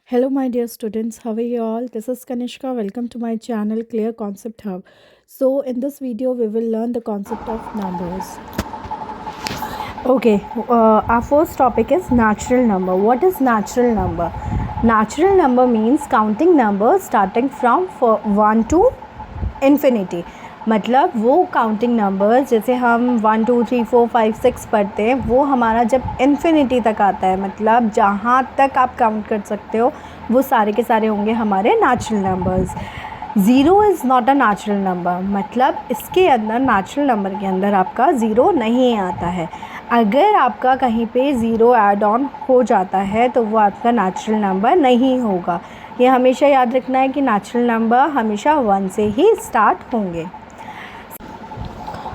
Hello, my dear students. How are you all? This is Kanishka. Welcome to my channel Clear Concept Hub. So, in this video, we will learn the concept of numbers. Okay, our first topic is natural number. What is natural number? Natural number means counting numbers starting from 1 to infinity. मतलब वो counting numbers जैसे हम 1 2 3 4 5 6 पढ़ते हैं, वो हमारा जब infinity तक आता है, मतलब जहाँ तक आप काउंट कर सकते हो वो सारे के सारे होंगे हमारे natural numbers. Zero is not a natural number, मतलब इसके अंदर नेचुरल नंबर के अंदर आपका ज़ीरो नहीं आता है. अगर आपका कहीं पे ज़ीरो ऐड ऑन हो जाता है तो वो आपका नेचुरल नंबर नहीं होगा. ये हमेशा याद रखना है कि नेचुरल नंबर हमेशा 1 से ही स्टार्ट होंगे.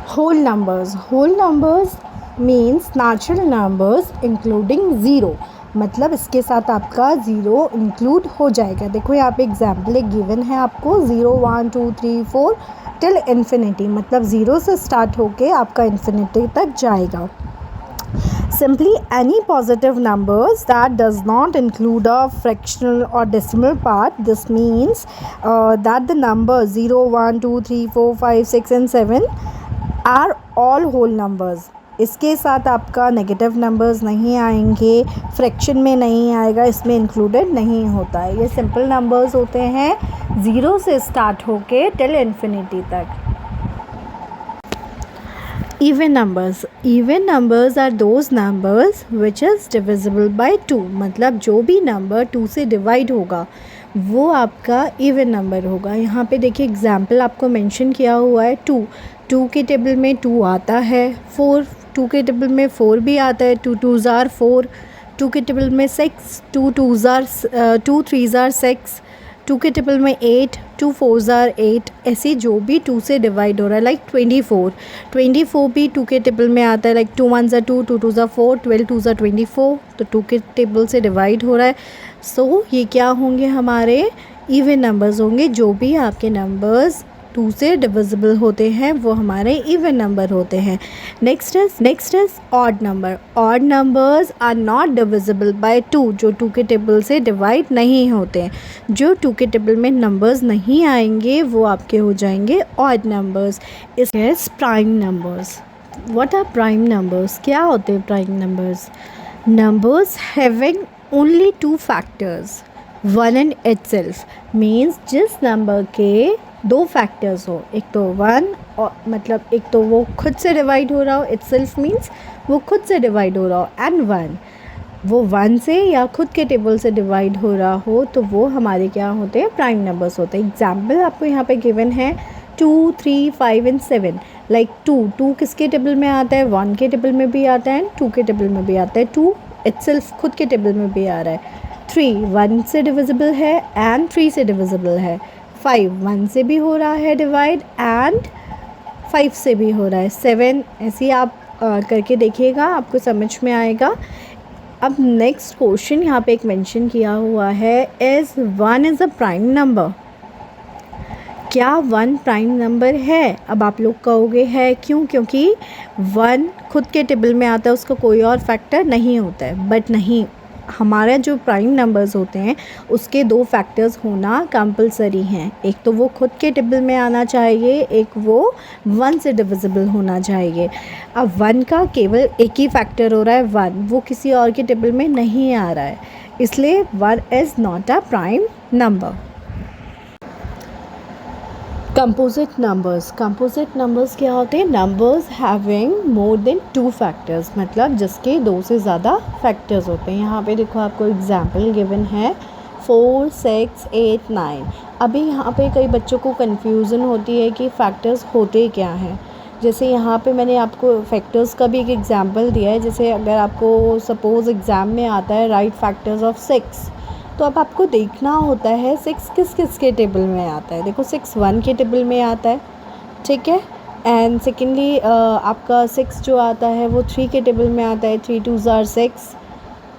Whole numbers means natural numbers including zero, मतलब इसके साथ आपका ज़ीरो इंक्लूड हो जाएगा. देखो यहाँ पे एग्जाम्पल एक गिवन है आपको, 0 1 2 3 4 टिल इन्फिनिटी, मतलब ज़ीरो से स्टार्ट होके आपका इन्फिनिटी तक जाएगा. Simply any positive numbers that does not include a fractional or decimal part. This means that the numbers 0 1 2 3 4 5 6 and 7 are all whole numbers. इसके साथ आपका नेगेटिव नंबर्स नहीं आएंगे, फ्रैक्शन में नहीं आएगा, इसमें इंक्लूडेड नहीं होता है. ये सिंपल नंबर्स होते हैं ज़ीरो से स्टार्ट होके टिल इन्फिनिटी तक. Even numbers are those numbers which is divisible by 2, मतलब जो भी नंबर 2 से डिवाइड होगा वो आपका इवन नंबर होगा. यहाँ पे देखिए एग्जाम्पल आपको मेंशन किया हुआ है. 2 के टेबल में 2 आता है. 2 के टेबल में 4 भी आता है. 2 2 ज़ार 4. 2 के टेबल में 6. 2 3 ज़ार 6. 2 के टेबल में 8. 2 4 ज़ार 8. ऐसे जो भी 2 से डिवाइड हो रहा है, लाइक 24 भी 2 के टेबल में आता है. लाइक 2 1 ज़ार 2, 2 2 ज़ार 4, 12 2 ज़ार 24, तो 2 के टेबल से डिवाइड हो रहा है. सो ये क्या होंगे, हमारे इवन नंबर्स होंगे. जो भी आपके नंबर्स 2 से डिविजिबल होते हैं वो हमारे इवन नंबर होते हैं. Next is odd numbers are not divisible by 2, जो 2 के टेबल से डिवाइड नहीं होते हैं. जो 2 के टेबल में नंबर्स नहीं आएंगे वो आपके हो जाएंगे odd numbers. Is prime numbers. What are prime numbers? क्या होते हैं prime numbers? Numbers having only 2 factors, 1 and itself, means जिस नंबर के 2 फैक्टर्स हो. एक तो 1, और मतलब एक तो वो खुद से डिवाइड हो रहा हो, इटसेल्फ मीन्स वो खुद से डिवाइड हो रहा हो, एंड 1 वो 1 से या खुद के टेबल से डिवाइड हो रहा हो, तो वो हमारे क्या होते हैं, प्राइम नंबर्स होते हैं. एग्जाम्पल आपको यहाँ पे गिवन है 2 3 5 एंड 7. लाइक 2 किसके टेबल में आता है, 1 के टेबल में भी आता है एंड 2 के टेबल में भी आता है. 2 इटसेल्फ खुद के टेबल में भी आ रहा है. 3 1 से डिविजिबल है एंड 3 से डिविजिबल है. 5 1 से भी हो रहा है डिवाइड एंड 5 से भी हो रहा है. 7 ऐसे ही आप करके देखिएगा, आपको समझ में आएगा. अब नेक्स्ट क्वेश्चन यहाँ पे एक मेंशन किया हुआ है, is 1 is a prime number. क्या 1 प्राइम नंबर है? अब आप लोग कहोगे है, क्यों? क्योंकि 1 खुद के टेबल में आता है, उसका कोई और फैक्टर नहीं होता है. बट नहीं, हमारे जो प्राइम नंबर्स होते हैं उसके 2 फैक्टर्स होना कंपलसरी हैं. एक तो वो खुद के टेबल में आना चाहिए, एक वो 1 से डिविजिबल होना चाहिए. अब 1 का केवल एक ही फैक्टर हो रहा है 1, वो किसी और के टेबल में नहीं आ रहा है, इसलिए 1 is not a prime number. Composite numbers क्या होते हैं? Numbers having more than 2 factors, मतलब जिसके 2 से ज़्यादा फैक्टर्स होते हैं. यहाँ पे देखो आपको एग्जाम्पल गिवन है 4 6 8 9. अभी यहाँ पे कई बच्चों को कन्फ्यूज़न होती है कि फैक्टर्स होते क्या हैं. जैसे यहाँ पे मैंने आपको फैक्टर्स का भी एक एग्जाम्पल दिया है. जैसे अगर आपको सपोज़ एग्ज़ाम में आता है राइट फैक्टर्स ऑफ 6, तो अब आपको देखना होता है 6 किस किस के टेबल में आता है. देखो 6 1 के टेबल में आता है, ठीक है. एंड सेकेंडली आपका 6 जो आता है वो 3 के टेबल में आता है. 3 2 ज़ार 6.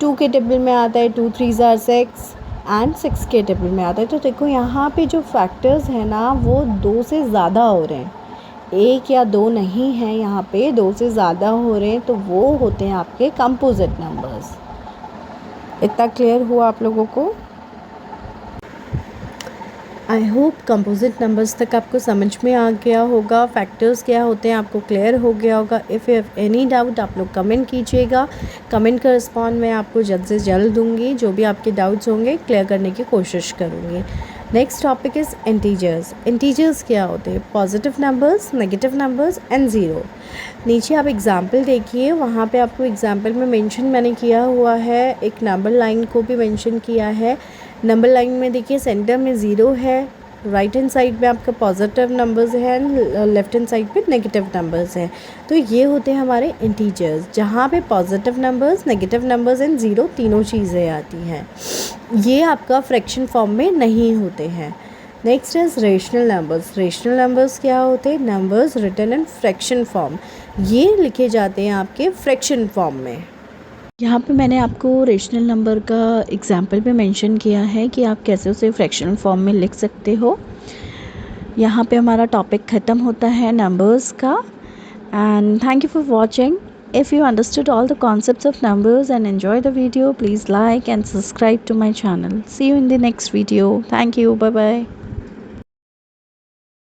2 के टेबल में आता है 2 3 ज़ार 6 एंड 6 के टेबल में आता है. तो देखो यहाँ पे जो फैक्टर्स हैं ना वो 2 से ज़्यादा हो रहे हैं, 1 या 2 नहीं हैं, यहाँ पे 2 से ज़्यादा हो रहे हैं, तो वो होते हैं आपके कंपोजिट नंबर्स. इतना क्लियर हुआ आप लोगों को? आई होप कंपोजिट नंबर्स तक आपको समझ में आ गया होगा, फैक्टर्स क्या होते हैं आपको क्लियर हो गया होगा। If you have any doubt आप लोग कमेंट कीजिएगा, कमेंट का रिस्पॉन्ड मैं आपको जल्द से जल्द दूंगी। जो भी आपके डाउट्स होंगे क्लियर करने की कोशिश करूँगी। Next topic is integers. Integers क्या होते हैं? Positive numbers, negative numbers and zero. नीचे आप एग्जाम्पल देखिए, वहाँ पे आपको एग्जाम्पल में मेंशन मैंने किया हुआ है, एक नंबर लाइन को भी मेंशन किया है। नंबर लाइन में देखिए सेंटर में ज़ीरो है, राइट हैंड साइड में आपका पॉजिटिव नंबर्स हैं, लेफ्ट हैंड साइड पे नेगेटिव नंबर्स हैं। तो ये होते हैं हमारे इंटीजर्स, जहाँ पे positive numbers, negative numbers and zero तीनों चीज़ें आती हैं। ये आपका फ्रैक्शन फॉर्म में नहीं होते हैं। Next is rational numbers. Rational numbers क्या होते हैं? Numbers written in fraction form. ये लिखे जाते हैं आपके फ्रैक्शन फॉर्म में। यहाँ पे मैंने आपको रेशनल नंबर का एग्जाम्पल भी मेंशन किया है कि आप कैसे उसे फ्रैक्शनल फॉर्म में लिख सकते हो। यहाँ पे हमारा टॉपिक ख़त्म होता है नंबर्स का। And thank you for watching. If you understood all the concepts of numbers and enjoy the video, please like and subscribe to my channel. See you in the next video. Thank you. Bye bye.